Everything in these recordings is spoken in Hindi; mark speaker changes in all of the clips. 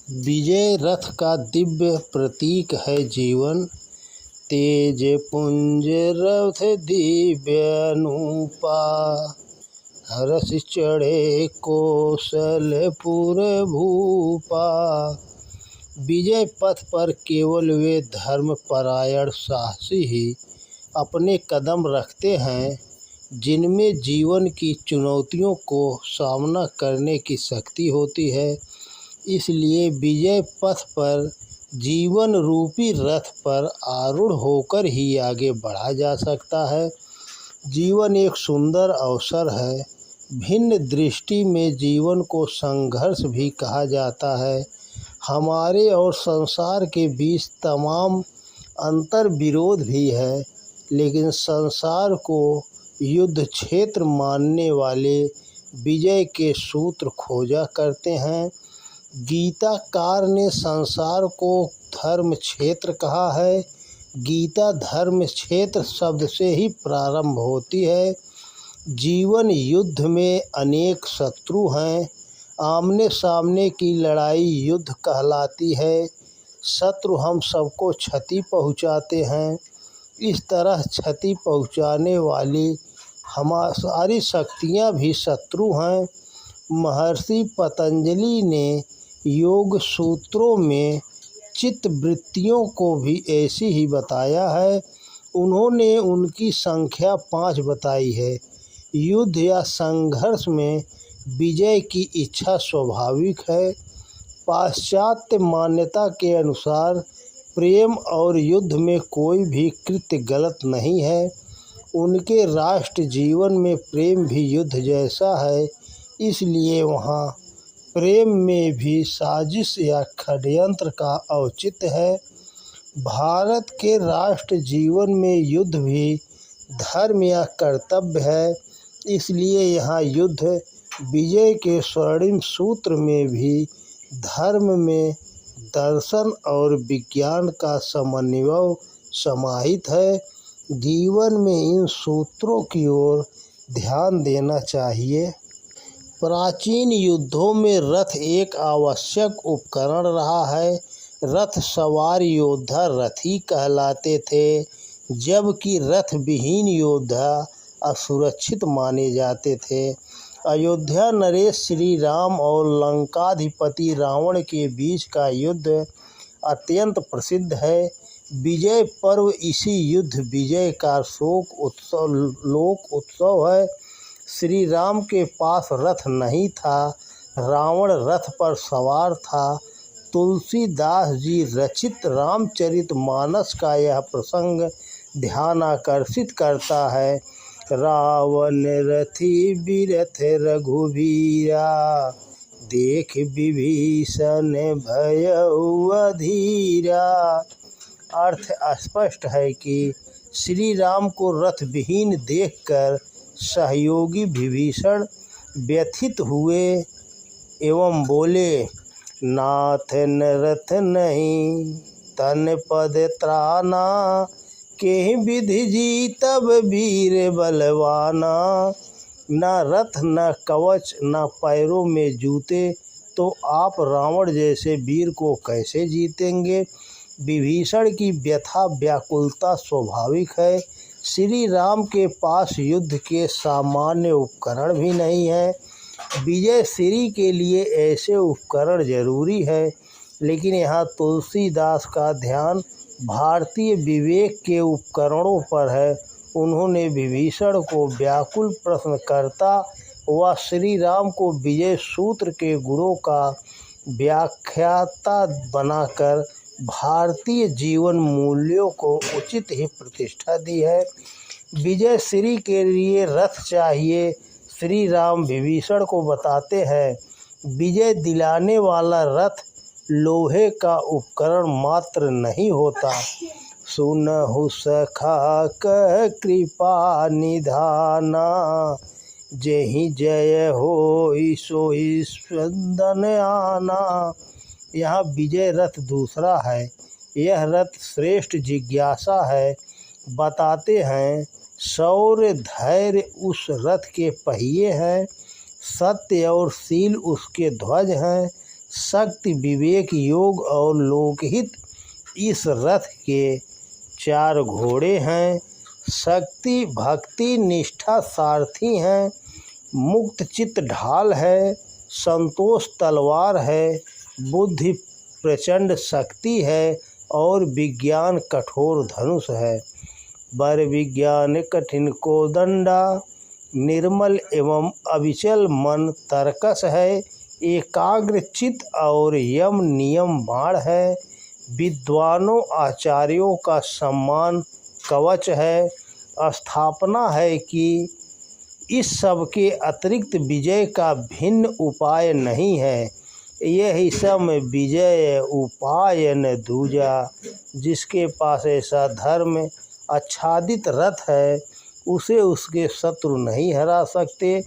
Speaker 1: विजय रथ का दिव्य प्रतीक है जीवन। तेज पुंज रथ दिव्यानुपा, हर्ष चढ़े कौशलपुर भूपा। विजय पथ पर केवल वे धर्मपरायण साहसी ही अपने कदम रखते हैं जिनमें जीवन की चुनौतियों को सामना करने की शक्ति होती है। इसलिए विजय पथ पर जीवन रूपी रथ पर आरूढ़ होकर ही आगे बढ़ा जा सकता है। जीवन एक सुंदर अवसर है। भिन्न दृष्टि में जीवन को संघर्ष भी कहा जाता है। हमारे और संसार के बीच तमाम अंतर विरोध भी है, लेकिन संसार को युद्ध क्षेत्र मानने वाले विजय के सूत्र खोजा करते हैं। गीताकार ने संसार को धर्म क्षेत्र कहा है। गीता धर्म क्षेत्र शब्द से ही प्रारंभ होती है। जीवन युद्ध में अनेक शत्रु हैं। आमने सामने की लड़ाई युद्ध कहलाती है। शत्रु हम सबको क्षति पहुंचाते हैं। इस तरह क्षति पहुंचाने वाली हमारी शक्तियां भी शत्रु हैं। महर्षि पतंजलि ने योग सूत्रों में चित्त वृत्तियों को भी ऐसी ही बताया है। उन्होंने उनकी संख्या 5 बताई है। युद्ध या संघर्ष में विजय की इच्छा स्वाभाविक है। पाश्चात्य मान्यता के अनुसार प्रेम और युद्ध में कोई भी कृत्य गलत नहीं है। उनके राष्ट्र जीवन में प्रेम भी युद्ध जैसा है, इसलिए वहाँ प्रेम में भी साजिश या षड्यंत्र का औचित्य है। भारत के राष्ट्र जीवन में युद्ध भी धर्म या कर्तव्य है, इसलिए यहाँ युद्ध विजय के स्वर्णिम सूत्र में भी धर्म में दर्शन और विज्ञान का समन्वय समाहित है। जीवन में इन सूत्रों की ओर ध्यान देना चाहिए। प्राचीन युद्धों में रथ एक आवश्यक उपकरण रहा है। रथ सवार योद्धा रथी कहलाते थे, जबकि रथ विहीन योद्धा असुरक्षित माने जाते थे। अयोध्या नरेश श्री राम और लंकाधिपति रावण के बीच का युद्ध अत्यंत प्रसिद्ध है। विजय पर्व इसी युद्ध विजय का लोक उत्सव है। श्री राम के पास रथ नहीं था, रावण रथ पर सवार था। तुलसीदास जी रचित रामचरितमानस का यह प्रसंग ध्यान आकर्षित करता है। रावण रथी बिरथ रघुबीरा, देख विभीषण भयउ अधीरा। अर्थ स्पष्ट है कि श्री राम को रथ विहीन देखकर सहयोगी विभीषण व्यथित हुए एवं बोले, नाथ न रथ नहीं तन पद त्राना, के विधि जीतब वीर बलवाना। न रथ न कवच न पैरों में जूते, तो आप रावण जैसे वीर को कैसे जीतेंगे। विभीषण की व्यथा व्याकुलता स्वाभाविक है। श्री राम के पास युद्ध के सामान्य उपकरण भी नहीं है। विजय श्री के लिए ऐसे उपकरण जरूरी है, लेकिन यहाँ तुलसीदास का ध्यान भारतीय विवेक के उपकरणों पर है। उन्होंने विभीषण को व्याकुल प्रश्नकर्ता व श्री राम को विजय सूत्र के गुणों का व्याख्याता बनाकर भारतीय जीवन मूल्यों को उचित ही प्रतिष्ठा दी है। विजय श्री के लिए रथ चाहिए। श्री राम विभीषण को बताते हैं, विजय दिलाने वाला रथ लोहे का उपकरण मात्र नहीं होता। सुनहु सखा कह कृपा निधाना, जेहि जय होई सोई स्पंदन आना। यहाँ विजय रथ दूसरा है। यह रथ श्रेष्ठ जिज्ञासा है। बताते हैं, शौर्य धैर्य उस रथ के पहिए हैं, सत्य और शील उसके ध्वज हैं, शक्ति, विवेक, योग और लोकहित इस रथ के 4 घोड़े हैं। शक्ति, भक्ति, निष्ठा सारथी हैं। मुक्त चित्त ढाल है। संतोष तलवार है। बुद्धि प्रचंड शक्ति है और विज्ञान कठोर धनुष है। वर विज्ञान कठिन को दंडा, निर्मल एवं अविचल मन तरकस है। एकाग्र चित्त और यम नियम बाण है। विद्वानों आचार्यों का सम्मान कवच है। स्थापना है कि इस सब के अतिरिक्त विजय का भिन्न उपाय नहीं है। यही सम विजय उपाय न दूजा। जिसके पास ऐसा धर्म आच्छादित रथ है उसे उसके शत्रु नहीं हरा सकते।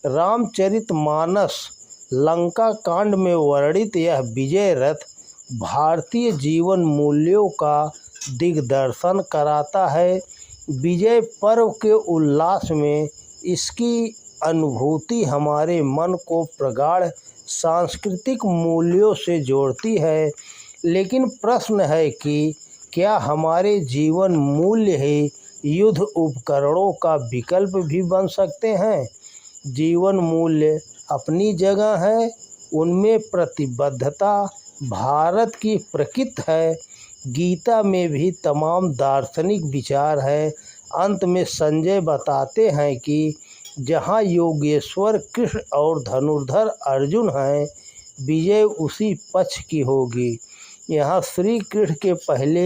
Speaker 1: रामचरितमानस लंका कांड में वर्णित यह विजय रथ भारतीय जीवन मूल्यों का दिग्दर्शन कराता है। विजय पर्व के उल्लास में इसकी अनुभूति हमारे मन को प्रगाढ़ सांस्कृतिक मूल्यों से जोड़ती है। लेकिन प्रश्न है कि क्या हमारे जीवन मूल्य ही युद्ध उपकरणों का विकल्प भी बन सकते हैं? जीवन मूल्य अपनी जगह है, उनमें प्रतिबद्धता भारत की प्रकृति है। गीता में भी तमाम दार्शनिक विचार है। अंत में संजय बताते हैं कि जहाँ योगेश्वर कृष्ण और धनुर्धर अर्जुन हैं, विजय उसी पक्ष की होगी। यहाँ श्री कृष्ण के पहले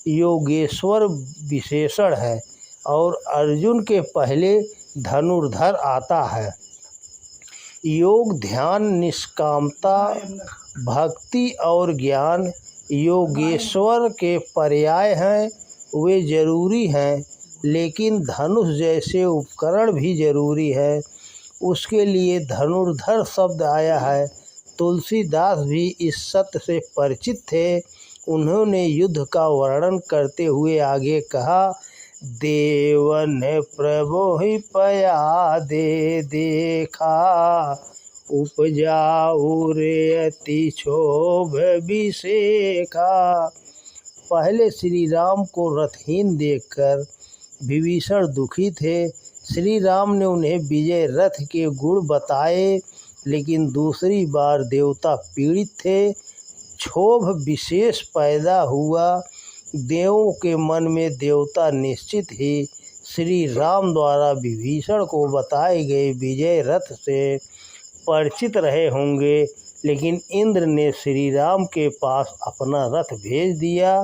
Speaker 1: योगेश्वर विशेषण है और अर्जुन के पहले धनुर्धर आता है। योग, ध्यान, निष्कामता, भक्ति और ज्ञान योगेश्वर के पर्याय हैं। वे जरूरी हैं, लेकिन धनुष जैसे उपकरण भी जरूरी है। उसके लिए धनुर्धर शब्द आया है। तुलसीदास भी इस सत्य से परिचित थे। उन्होंने युद्ध का वर्णन करते हुए आगे कहा, देवन प्रभु ही पया दे देखा, उपजाऊ रे अति क्षोभ विशेखा। पहले श्री राम को रथहीन देखकर विभीषण दुखी थे। श्री राम ने उन्हें विजय रथ के गुण बताए, लेकिन दूसरी बार देवता पीड़ित थे। क्षोभ विशेष पैदा हुआ। देवों के मन में देवता निश्चित ही श्री राम द्वारा विभीषण को बताए गए विजय रथ से परिचित रहे होंगे, लेकिन इंद्र ने श्री राम के पास अपना रथ भेज दिया।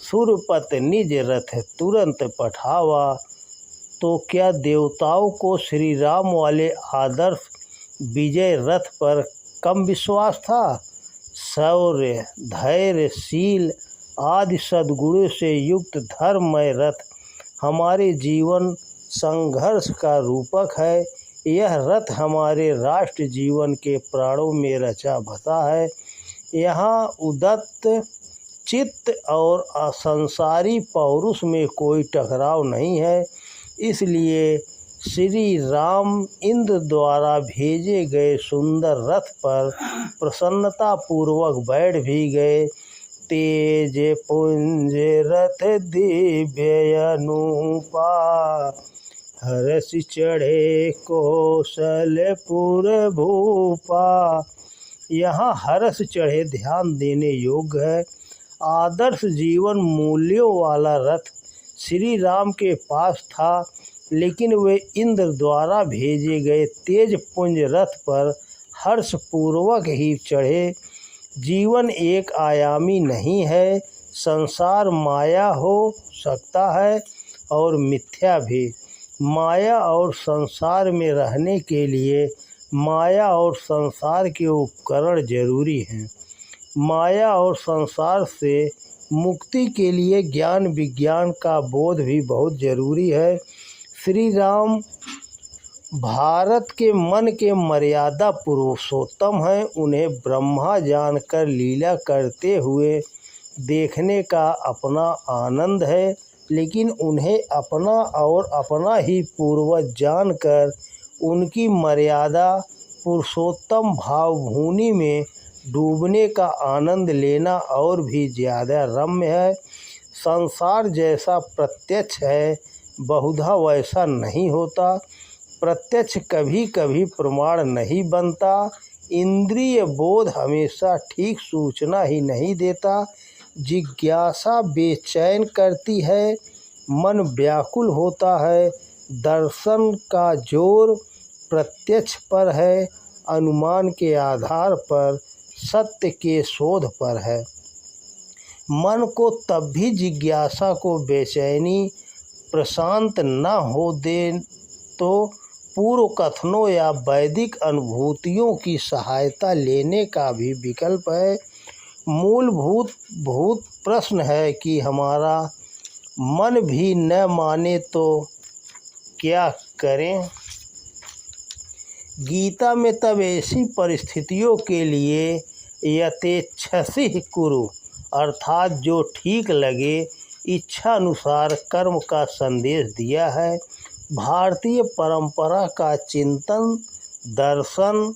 Speaker 1: सुरपत निज रथ तुरंत पठावा। तो क्या देवताओं को श्री राम वाले आदर्श विजय रथ पर कम विश्वास था? शौर्य, धैर्य, शील आदि सद्गुणों से युक्त धर्ममय रथ हमारे जीवन संघर्ष का रूपक है। यह रथ हमारे राष्ट्र जीवन के प्राणों में रचा बसा है। यहाँ उदात्त चित्त और असंसारी पौरुष में कोई टकराव नहीं है। इसलिए श्री राम इंद्र द्वारा भेजे गए सुंदर रथ पर प्रसन्नता पूर्वक बैठ भी गए। तेज पुंज रथ दिव्य अनूपा, हर्ष चढ़े कौशलपुर भूपा। यहाँ हर्ष चढ़े ध्यान देने योग्य है। आदर्श जीवन मूल्यों वाला रथ श्री राम के पास था, लेकिन वे इंद्र द्वारा भेजे गए तेज पुंज रथ पर हर्षपूर्वक ही चढ़े। जीवन एक आयामी नहीं है। संसार माया हो सकता है और मिथ्या भी। माया और संसार में रहने के लिए माया और संसार के उपकरण जरूरी हैं। माया और संसार से मुक्ति के लिए ज्ञान विज्ञान का बोध भी बहुत जरूरी है। श्री राम भारत के मन के मर्यादा पुरुषोत्तम हैं। उन्हें ब्रह्मा जानकर लीला करते हुए देखने का अपना आनंद है, लेकिन उन्हें अपना और अपना ही पूर्वज जानकर उनकी मर्यादा पुरुषोत्तम भावभूमि में डूबने का आनंद लेना और भी ज़्यादा रम्य है। संसार जैसा प्रत्यक्ष है, बहुधा वैसा नहीं होता। प्रत्यक्ष कभी कभी प्रमाण नहीं बनता। इंद्रिय बोध हमेशा ठीक सूचना ही नहीं देता। जिज्ञासा बेचैन करती है, मन व्याकुल होता है। दर्शन का जोर प्रत्यक्ष पर है, अनुमान के आधार पर, सत्य के शोध पर है। मन को तब भी जिज्ञासा को बेचैनी प्रशांत न हो दे तो पूर्व कथनों या वैदिक अनुभूतियों की सहायता लेने का भी विकल्प है। मूलभूत प्रश्न है कि हमारा मन भी न माने तो क्या करें। गीता में तब ऐसी परिस्थितियों के लिए यथेच्छसि कुरु अर्थात जो ठीक लगे इच्छा अनुसार कर्म का संदेश दिया है। भारतीय परंपरा का चिंतन दर्शन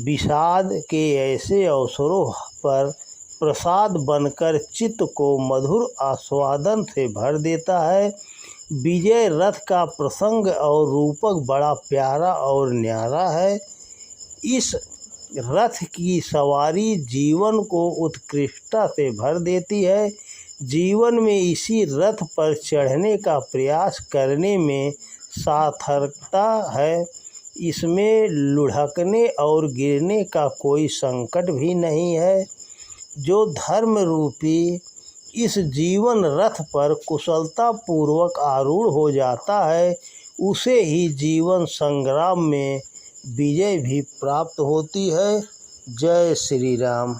Speaker 1: विषाद के ऐसे अवसरों पर प्रसाद बनकर चित्त को मधुर आस्वादन से भर देता है। विजय रथ का प्रसंग और रूपक बड़ा प्यारा और न्यारा है। इस रथ की सवारी जीवन को उत्कृष्टता से भर देती है। जीवन में इसी रथ पर चढ़ने का प्रयास करने में सार्थकता है। इसमें लुढ़कने और गिरने का कोई संकट भी नहीं है। जो धर्म रूपी इस जीवन रथ पर कुशलतापूर्वक आरूढ़ हो जाता है, उसे ही जीवन संग्राम में विजय भी प्राप्त होती है। जय श्री राम।